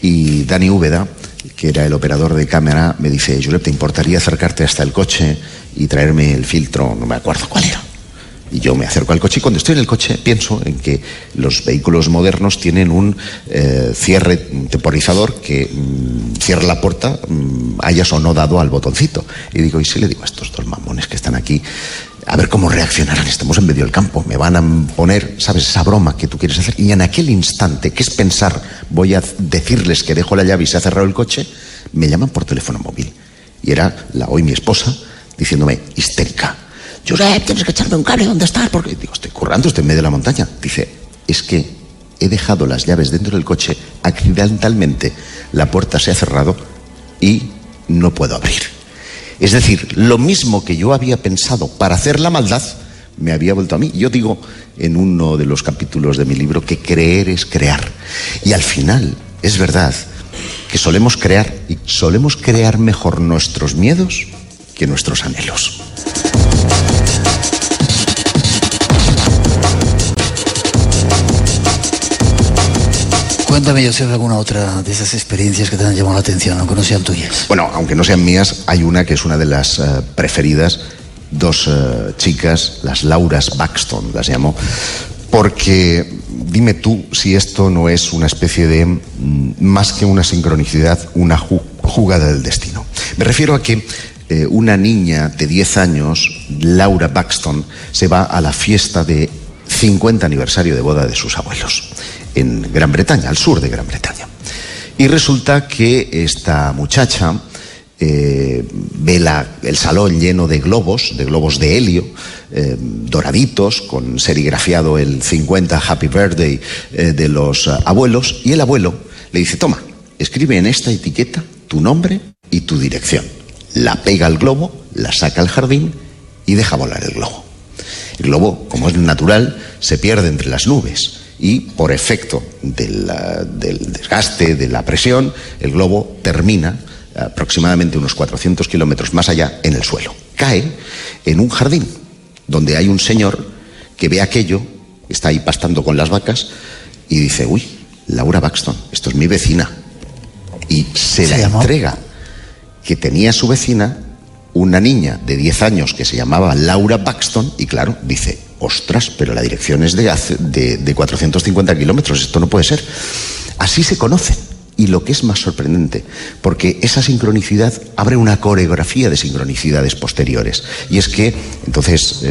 y Dani Úbeda, que era el operador de cámara, me dice, Josep, ¿te importaría acercarte hasta el coche y traerme el filtro? No me acuerdo cuál era. Y yo me acerco al coche y cuando estoy en el coche pienso en que los vehículos modernos tienen un cierre temporizador que cierra la puerta, hayas o no dado al botoncito. Y digo, ¿y si le digo a estos 2 mamones que están aquí a ver cómo reaccionarán, estamos en medio del campo, me van a poner, ¿sabes?, esa broma que tú quieres hacer. Y en aquel instante, que es pensar, voy a decirles que dejo la llave y se ha cerrado el coche, me llaman por teléfono móvil. Y era hoy mi esposa diciéndome, histérica, Josep, tienes que echarme un cable, ¿dónde estás? Porque digo, estoy currando, estoy en medio de la montaña. Dice, es que he dejado las llaves dentro del coche, accidentalmente la puerta se ha cerrado y no puedo abrir. Es decir, lo mismo que yo había pensado para hacer la maldad, me había vuelto a mí. Yo digo en uno de los capítulos de mi libro que creer es crear. Y al final, es verdad que solemos crear, y solemos crear mejor nuestros miedos que nuestros anhelos. Cuéntame, Josep, alguna otra de esas experiencias que te han llamado la atención, aunque no sean tuyas. Bueno, aunque no sean mías, hay una que es una de las preferidas. Dos chicas, las Lauras Buxton, las llamo, porque dime tú si esto no es una especie de, más que una sincronicidad, una jugada del destino. Me refiero a que una niña de 10 años, Laura Buxton, se va a la fiesta de 50 aniversario de boda de sus abuelos, en Gran Bretaña, al sur de Gran Bretaña. Y resulta que esta muchacha ve el salón lleno de globos de helio, doraditos, con serigrafiado el 50 Happy Birthday de los abuelos, y el abuelo le dice, toma, escribe en esta etiqueta tu nombre y tu dirección. La pega al globo, la saca al jardín y deja volar el globo. El globo, como es natural, se pierde entre las nubes y por efecto del desgaste, de la presión, el globo termina aproximadamente unos 400 kilómetros más allá en el suelo. Cae en un jardín donde hay un señor que ve aquello, está ahí pastando con las vacas y dice, uy, Laura Buxton, esto es mi vecina. Y se la entrega, que tenía su vecina una niña de 10 años que se llamaba Laura Buxton, y claro, dice, ostras, pero la dirección es de 450 kilómetros, esto no puede ser. Así se conocen. Y lo que es más sorprendente, porque esa sincronicidad abre una coreografía de sincronicidades posteriores. Y es que, entonces,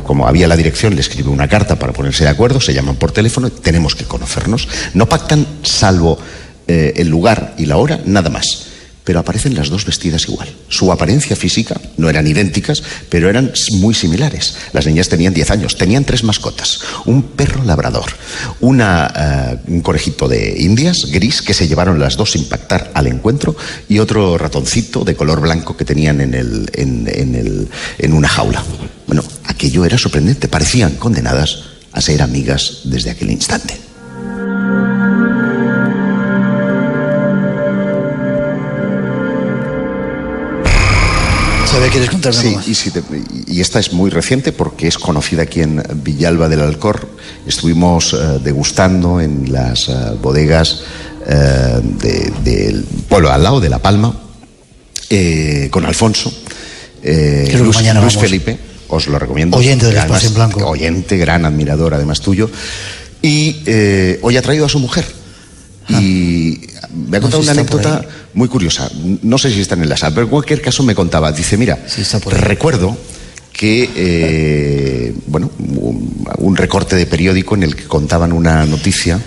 como había la dirección, le escribe una carta para ponerse de acuerdo, se llaman por teléfono, tenemos que conocernos. No pactan salvo el lugar y la hora, nada más. Pero aparecen las dos vestidas igual. Su apariencia física no eran idénticas, pero eran muy similares. Las niñas tenían 10 años, tenían 3 mascotas. Un perro labrador, un conejito de indias, gris, que se llevaron las dos sin pactar al encuentro, y otro ratoncito de color blanco que tenían en una jaula. Bueno, aquello era sorprendente, parecían condenadas a ser amigas desde aquel instante. ¿Quieres contarme algo más? Sí, y esta es muy reciente porque es conocida aquí en Villalba del Alcor. Estuvimos degustando en las bodegas del pueblo al lado de La Palma con Alfonso, Luis Felipe, os lo recomiendo. Oyente del Espacio en Blanco. Oyente, gran admirador además tuyo. Y hoy ha traído a su mujer. Y me ha contado una anécdota muy curiosa. No sé si está en el WhatsApp, pero en cualquier caso me contaba. Dice, mira, recuerdo que, un recorte de periódico en el que contaban una noticia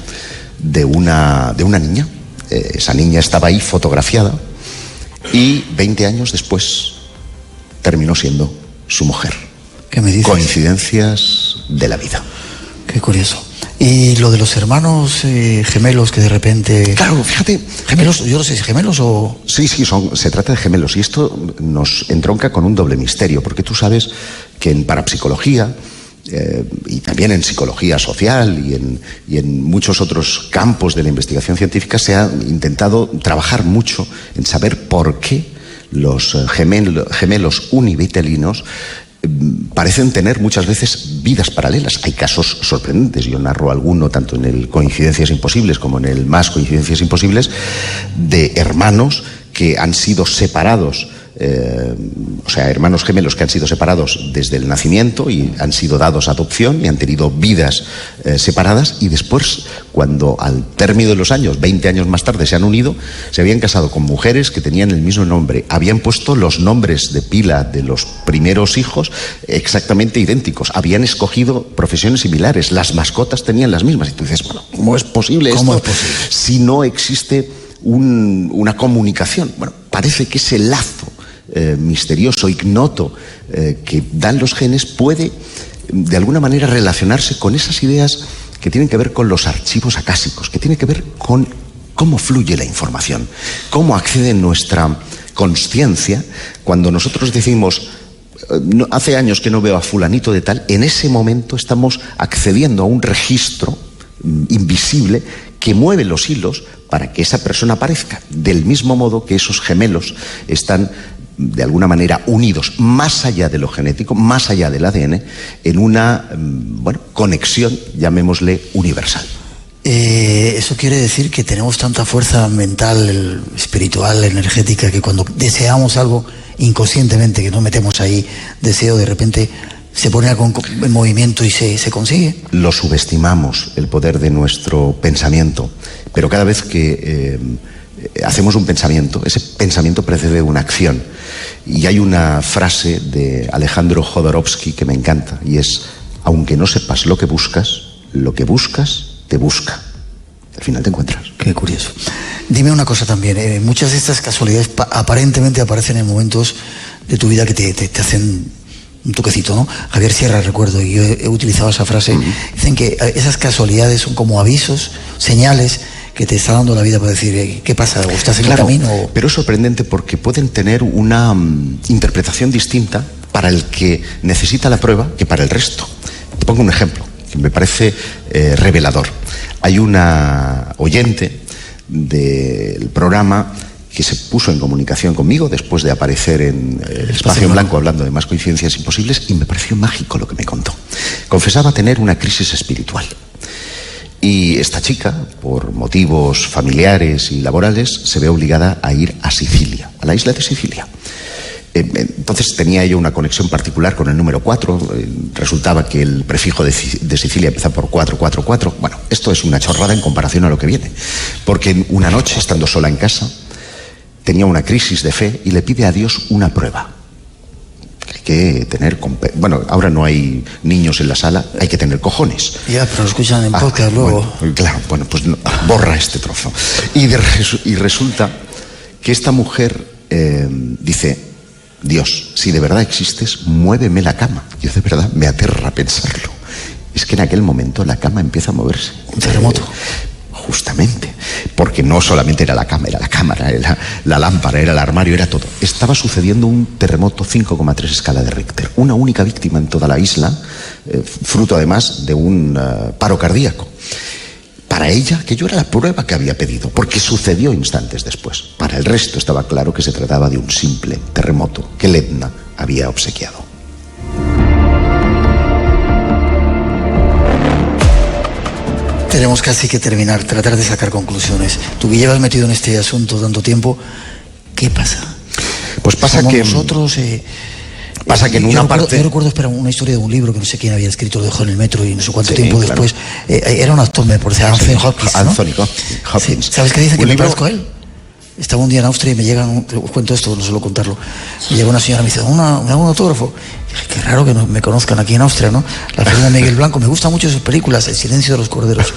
de una niña. Esa niña estaba ahí fotografiada y 20 años después terminó siendo su mujer. ¿Qué me dices? Coincidencias de la vida. Qué curioso. Y lo de los hermanos gemelos que de repente... Claro, fíjate... ¿Gemelos? Yo no sé si gemelos o... Sí, se trata de gemelos. Y esto nos entronca con un doble misterio, porque tú sabes que en parapsicología y también en psicología social y en muchos otros campos de la investigación científica se ha intentado trabajar mucho en saber por qué los gemelos univitelinos parecen tener muchas veces vidas paralelas. Hay casos sorprendentes, yo narro alguno tanto en el Coincidencias Imposibles como en el Más Coincidencias Imposibles, de hermanos que han sido separados o sea, hermanos gemelos que han sido separados desde el nacimiento y han sido dados a adopción y han tenido vidas separadas, y después, cuando al término de los años, 20 años más tarde, se han unido, se habían casado con mujeres que tenían el mismo nombre, habían puesto los nombres de pila de los primeros hijos exactamente idénticos, habían escogido profesiones similares, las mascotas tenían las mismas, y tú dices, bueno, ¿cómo es posible esto si no existe una comunicación? Bueno, parece que ese lazo misterioso, ignoto, que dan los genes puede de alguna manera relacionarse con esas ideas que tienen que ver con los archivos acásicos, que tienen que ver con cómo fluye la información, cómo accede nuestra consciencia cuando nosotros decimos, hace años que no veo a fulanito de tal, en ese momento estamos accediendo a un registro invisible que mueve los hilos para que esa persona aparezca, del mismo modo que esos gemelos están de alguna manera unidos más allá de lo genético, más allá del ADN, en una conexión, llamémosle, universal. Eso quiere decir que tenemos tanta fuerza mental, espiritual, energética, que cuando deseamos algo inconscientemente, que no metemos ahí deseo, de repente se pone algo en movimiento y se consigue. Lo subestimamos, el poder de nuestro pensamiento, pero cada vez que hacemos un pensamiento, ese pensamiento precede una acción. Y hay una frase de Alejandro Jodorowsky que me encanta, y es: aunque no sepas lo que buscas te busca. Al final te encuentras. Qué curioso. Dime una cosa también, muchas de estas casualidades aparentemente aparecen en momentos de tu vida que te hacen un toquecito, ¿no? Javier Sierra, recuerdo, y yo he utilizado esa frase. Dicen que esas casualidades son como avisos, señales que te está dando la vida para decir, ¿qué pasa? ¿O estás en el camino? Pero es sorprendente porque pueden tener una interpretación distinta para el que necesita la prueba que para el resto. Te pongo un ejemplo que me parece revelador. Hay una oyente del programa que se puso en comunicación conmigo después de aparecer en el Espacio en Blanco hablando de Más coincidencias imposibles, y me pareció mágico lo que me contó. Confesaba tener una crisis espiritual. Y esta chica, por motivos familiares y laborales, se ve obligada a ir a Sicilia, a la isla de Sicilia. Entonces tenía ella una conexión particular con el número 4, resultaba que el prefijo de Sicilia empieza por 444. Bueno, esto es una chorrada en comparación a lo que viene, porque una noche, estando sola en casa, tenía una crisis de fe y le pide a Dios una prueba. Hay que tener... Bueno, ahora no hay niños en la sala, hay que tener cojones. Ya, pero lo escuchan en podcast luego. Bueno, claro, bueno, pues no, borra este trozo. Y resulta que esta mujer dice: Dios, si de verdad existes, muéveme la cama. Yo de verdad me aterra pensarlo. Es que en aquel momento la cama empieza a moverse. Un terremoto. Justamente, porque no solamente era la cama, era la cámara, era la lámpara, era el armario, era todo. Estaba sucediendo un terremoto 5,3 escala de Richter. Una única víctima en toda la isla, fruto además de un paro cardíaco. Para ella, aquello era la prueba que había pedido, porque sucedió instantes después. Para el resto estaba claro que se trataba de un simple terremoto que el Etna había obsequiado. Tenemos casi que terminar, tratar de sacar conclusiones. Tú que llevas metido en este asunto tanto tiempo, ¿qué pasa? Pues pasa ¿Somos que... nosotros... Pasa que en una parte... Yo recuerdo una historia de un libro que no sé quién había escrito, lo dejó en el metro y no sé cuánto tiempo después. Era un actor, me parece, Anthony Hopkins, ¿no? Anthony Hopkins. Sí. ¿Sabes qué dicen? Que me parezco a él. Estaba un día en Austria y me llega, os cuento esto, no suelo contarlo, me llega una señora y me dice, ¿me da un autógrafo? Y dije, qué raro que no me conozcan aquí en Austria, ¿no? La figura de Miguel Blanco, me gustan mucho sus películas, El silencio de los corderos.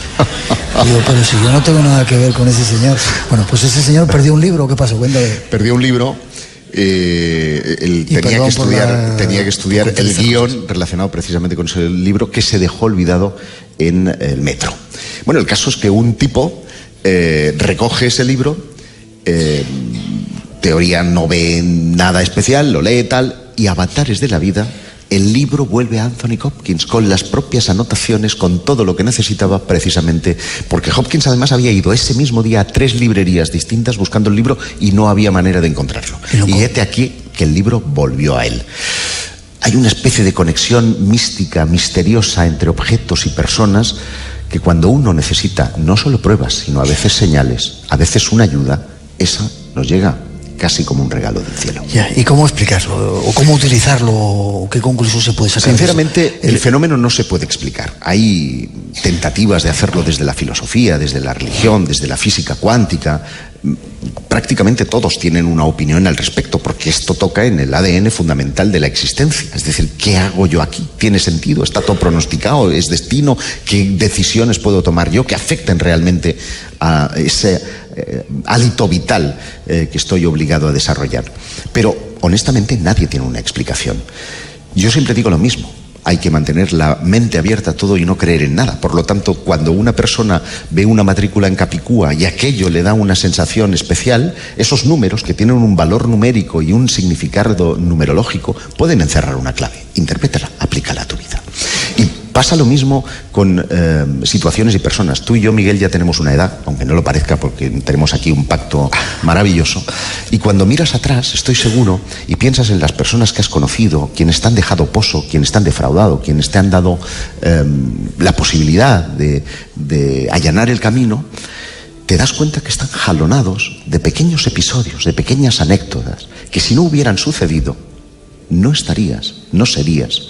Y digo, pero si yo no tengo nada que ver con ese señor. Bueno, pues ese señor perdió un libro, ¿qué pasó? Cuéntame. Perdió un libro. Tenía que estudiar el guión relacionado precisamente con ese libro que se dejó olvidado en el metro. Bueno, el caso es que un tipo recoge ese libro, teoría no ve nada especial, lo lee tal, y avatares de la vida, el libro vuelve a Anthony Hopkins con las propias anotaciones, con todo lo que necesitaba precisamente, porque Hopkins además había ido ese mismo día a 3 librerías distintas buscando el libro y no había manera de encontrarlo. Y hete aquí que el libro volvió a él. Hay una especie de conexión mística, misteriosa entre objetos y personas que cuando uno necesita no solo pruebas, sino a veces señales, a veces una ayuda, esa nos llega casi como un regalo del cielo. Ya, ¿y cómo explicarlo? ¿O cómo utilizarlo? ¿O qué conclusión se puede sacar? Sinceramente, el fenómeno no se puede explicar. Hay tentativas de hacerlo desde la filosofía, desde la religión, desde la física cuántica. Prácticamente todos tienen una opinión al respecto, porque esto toca en el ADN fundamental de la existencia. Es decir, ¿qué hago yo aquí? ¿Tiene sentido? ¿Está todo pronosticado? ¿Es destino? ¿Qué decisiones puedo tomar yo que afecten realmente a ese hálito vital que estoy obligado a desarrollar? Pero, honestamente, nadie tiene una explicación. Yo siempre digo lo mismo. Hay que mantener la mente abierta a todo y no creer en nada. Por lo tanto, cuando una persona ve una matrícula en Capicúa y aquello le da una sensación especial, esos números, que tienen un valor numérico y un significado numerológico, pueden encerrar una clave. Interprétala, aplícala a tu vida. Y pasa lo mismo con situaciones y personas. Tú y yo, Miguel, ya tenemos una edad, aunque no lo parezca, porque tenemos aquí un pacto maravilloso. Y cuando miras atrás, estoy seguro, y piensas en las personas que has conocido, quienes te han dejado pozo, quienes te han defraudado, quienes te han dado la posibilidad de allanar el camino, te das cuenta que están jalonados de pequeños episodios, de pequeñas anécdotas, que si no hubieran sucedido, no estarías, no serías,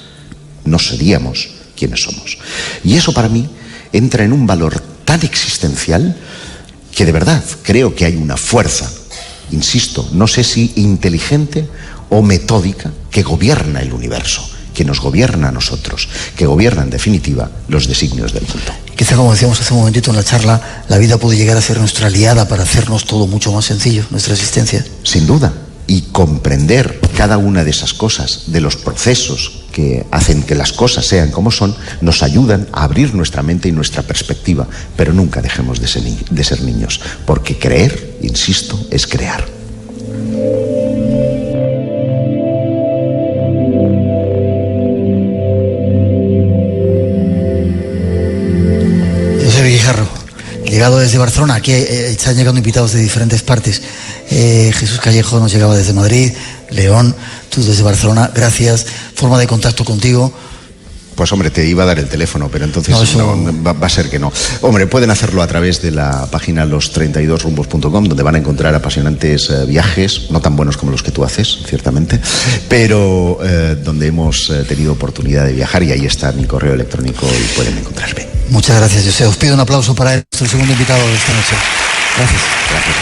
no seríamos quienes somos. Y eso para mí entra en un valor tan existencial que de verdad creo que hay una fuerza, insisto, no sé si inteligente o metódica, que gobierna el universo, que nos gobierna a nosotros, que gobierna en definitiva los designios del mundo. Quizá, como decíamos hace un momentito en la charla, la vida puede llegar a ser nuestra aliada para hacernos todo mucho más sencillo, nuestra existencia. Sin duda. Y comprender cada una de esas cosas, de los procesos que hacen que las cosas sean como son, nos ayudan a abrir nuestra mente y nuestra perspectiva. Pero nunca dejemos de ser niños, porque creer, insisto, es crear. José Guijarro, llegado desde Barcelona, aquí están llegando invitados de diferentes partes. Jesús Callejo nos llegaba desde Madrid, León, tú desde Barcelona, gracias. Forma de contacto contigo. Pues hombre, te iba a dar el teléfono, pero entonces va a ser que no. Hombre, pueden hacerlo a través de la página los32rumbos.com, donde van a encontrar apasionantes viajes, no tan buenos como los que tú haces, ciertamente, pero donde hemos tenido oportunidad de viajar, y ahí está mi correo electrónico y pueden encontrarme. Muchas gracias, José. Os pido un aplauso para él, nuestro segundo invitado de esta noche. Gracias. Gracias.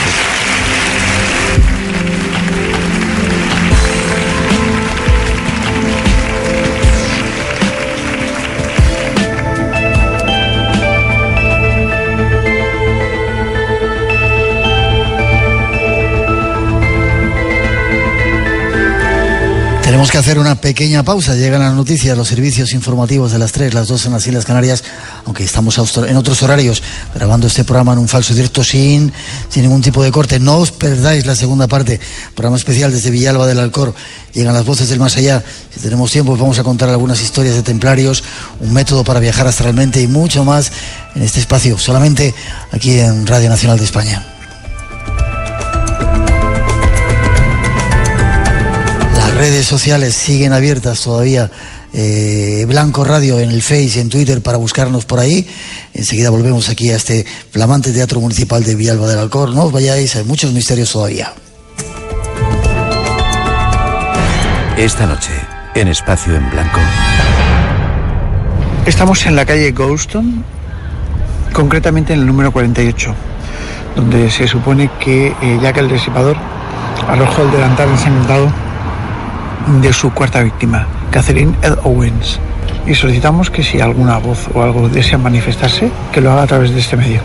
Tenemos que hacer una pequeña pausa. Llegan las noticias, los servicios informativos de las 3, las 2 en las Islas Canarias, aunque estamos en otros horarios grabando este programa en un falso directo sin ningún tipo de corte. No os perdáis la segunda parte, programa especial desde Villalba del Alcor. Llegan las voces del más allá. Si tenemos tiempo, os vamos a contar algunas historias de templarios, un método para viajar astralmente y mucho más en este espacio, solamente aquí en Radio Nacional de España. Redes sociales siguen abiertas todavía, Blanco Radio en el Face y en Twitter para buscarnos por ahí. Enseguida volvemos aquí a este flamante Teatro Municipal de Villalba del Alcor. No os vayáis, hay muchos misterios todavía. Esta noche, en Espacio en Blanco. Estamos en la calle Goulston, concretamente en el número 48, donde se supone que Jack el Destripador arrojó el delantal ensangrentado de su cuarta víctima, Catherine Ed Owens, y solicitamos que si alguna voz o algo desea manifestarse, que lo haga a través de este medio.